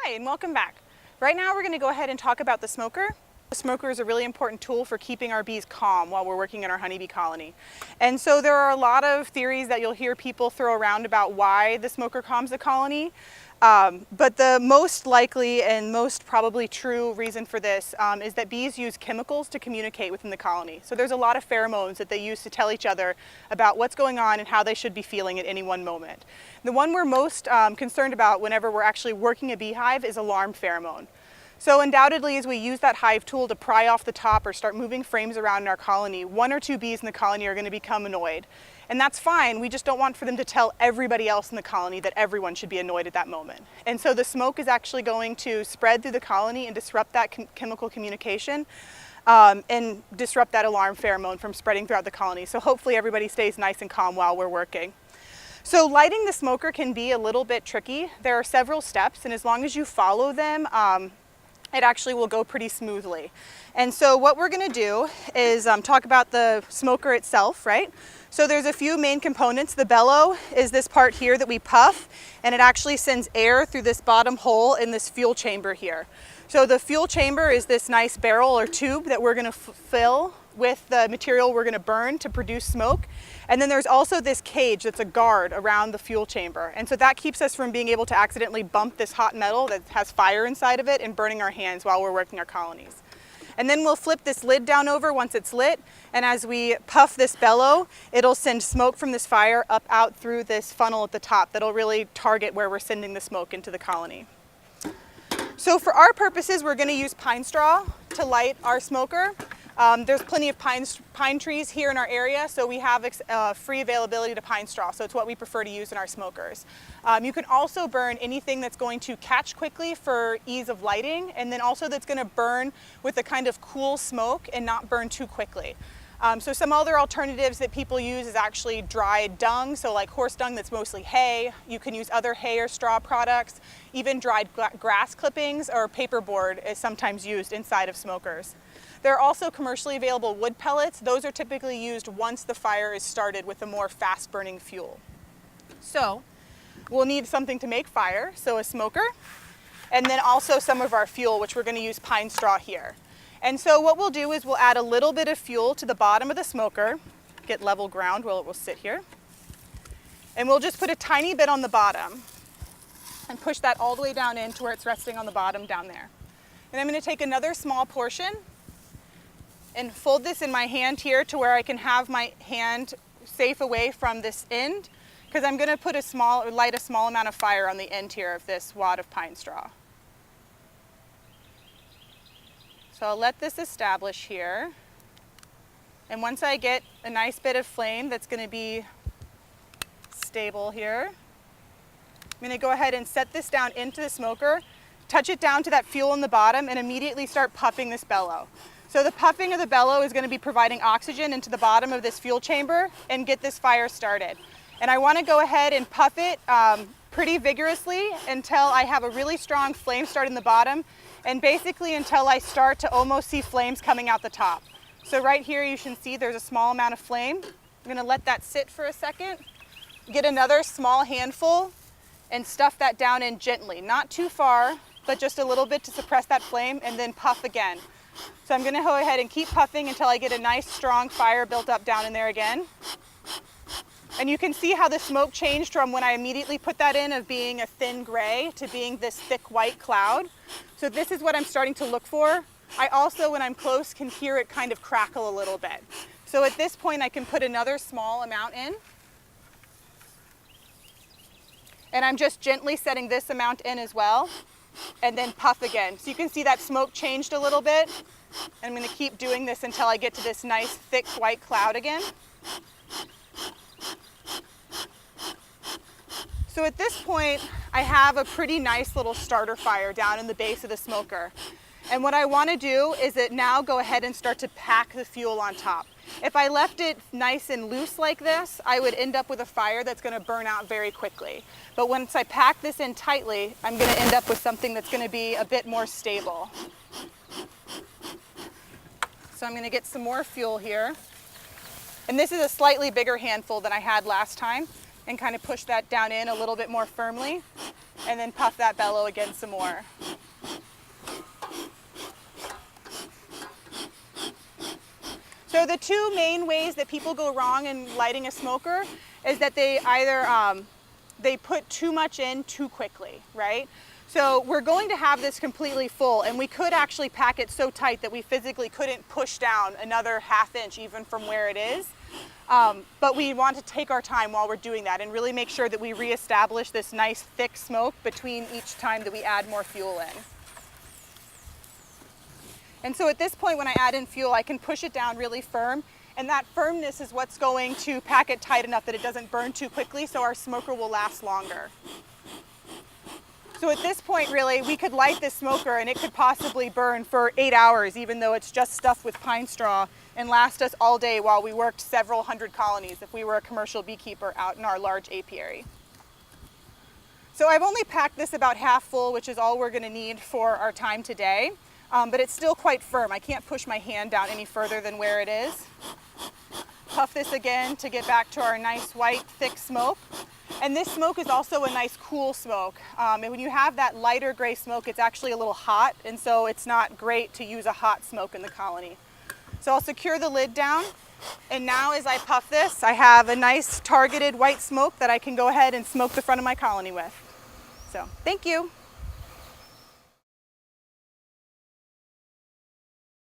Hi, and welcome back. Right now we're going to go ahead and talk about the smoker. The smoker is a really important tool for keeping our bees calm while we're working in our honeybee colony. And so there are a lot of theories that you'll hear people throw around about why the smoker calms the colony. But the most likely and most probably true reason for this is that bees use chemicals to communicate within the colony. So there's a lot of pheromones that they use to tell each other about what's going on and how they should be feeling at any one moment. The one we're most concerned about whenever we're actually working a beehive is alarm pheromone. So undoubtedly, as we use that hive tool to pry off the top or start moving frames around in our colony, one or two bees in the colony are going to become annoyed. And that's fine, we just don't want for them to tell everybody else in the colony that everyone should be annoyed at that moment. And so the smoke is actually going to spread through the colony and disrupt that chemical communication and disrupt that alarm pheromone from spreading throughout the colony. So hopefully everybody stays nice and calm while we're working. So lighting the smoker can be a little bit tricky. There are several steps, and as long as you follow them, it actually will go pretty smoothly. And so what we're going to do is talk about the smoker itself, right? So there's a few main components. The bellow is this part here that we puff, and it actually sends air through this bottom hole in this fuel chamber here. So the fuel chamber is this nice barrel or tube that we're going to fill with the material we're going to burn to produce smoke. And then there's also this cage that's a guard around the fuel chamber. And so that keeps us from being able to accidentally bump this hot metal that has fire inside of it and burning our hands while we're working our colonies. And then we'll flip this lid down over once it's lit, and as we puff this bellow, it'll send smoke from this fire up out through this funnel at the top that'll really target where we're sending the smoke into the colony. So for our purposes, we're going to use pine straw to light our smoker. There's plenty of pine trees here in our area, so we have free availability to pine straw, so it's what we prefer to use in our smokers. You can also burn anything that's going to catch quickly for ease of lighting, and then also that's going to burn with a kind of cool smoke and not burn too quickly. So some other alternatives that people use is actually dried dung, so like horse dung that's mostly hay. You can use other hay or straw products. Even dried grass clippings or paperboard is sometimes used inside of smokers. There are also commercially available wood pellets. Those are typically used once the fire is started with a more fast-burning fuel. So we'll need something to make fire, so a smoker, and then also some of our fuel, which we're going to use pine straw here. And so what we'll do is we'll add a little bit of fuel to the bottom of the smoker, get level ground where it will sit here, and we'll just put a tiny bit on the bottom and push that all the way down in to where it's resting on the bottom down there. And I'm going to take another small portion and fold this in my hand here to where I can have my hand safe away from this end, because I'm going to light a small amount of fire on the end here of this wad of pine straw. So I'll let this establish here, and once I get a nice bit of flame that's going to be stable here, I'm going to go ahead and set this down into the smoker, touch it down to that fuel in the bottom, and immediately start puffing this bellow. So the puffing of the bellow is going to be providing oxygen into the bottom of this fuel chamber and get this fire started. And I want to go ahead and puff it pretty vigorously until I have a really strong flame start in the bottom, and basically until I start to almost see flames coming out the top. So right here you can see there's a small amount of flame. I'm going to let that sit for a second, get another small handful, and stuff that down in gently. Not too far, but just a little bit to suppress that flame, and then puff again. So I'm going to go ahead and keep puffing until I get a nice strong fire built up down in there again. And you can see how the smoke changed from when I immediately put that in of being a thin gray to being this thick white cloud. So this is what I'm starting to look for. I also, when I'm close, can hear it kind of crackle a little bit. So at this point I can put another small amount in. And I'm just gently setting this amount in as well, and then puff again. So you can see that smoke changed a little bit. And I'm going to keep doing this until I get to this nice thick white cloud again. So at this point, I have a pretty nice little starter fire down in the base of the smoker. And what I want to do is now go ahead and start to pack the fuel on top. If I left it nice and loose like this, I would end up with a fire that's going to burn out very quickly. But once I pack this in tightly, I'm going to end up with something that's going to be a bit more stable. So I'm going to get some more fuel here. And this is a slightly bigger handful than I had last time, and kind of push that down in a little bit more firmly. and then puff that bellow again some more. So the two main ways that people go wrong in lighting a smoker is that they either they put too much in too quickly, right? So we're going to have this completely full, and we could actually pack it so tight that we physically couldn't push down another ½ inch even from where it is. But we want to take our time while we're doing that and really make sure that we reestablish this nice thick smoke between each time that we add more fuel in. And so at this point, when I add in fuel, I can push it down really firm, and that firmness is what's going to pack it tight enough that it doesn't burn too quickly, so our smoker will last longer. So at this point, really, we could light this smoker and it could possibly burn for 8 hours, even though it's just stuffed with pine straw, and last us all day while we worked several hundred colonies if we were a commercial beekeeper out in our large apiary. So I've only packed this about half full, which is all we're going to need for our time today. But it's still quite firm. I can't push my hand down any further than where it is. Puff this again to get back to our nice white thick smoke. And this smoke is also a nice cool smoke. And when you have that lighter gray smoke, it's actually a little hot, and so it's not great to use a hot smoke in the colony. So I'll secure the lid down, and now as I puff this, I have a nice targeted white smoke that I can go ahead and smoke the front of my colony with. So thank you.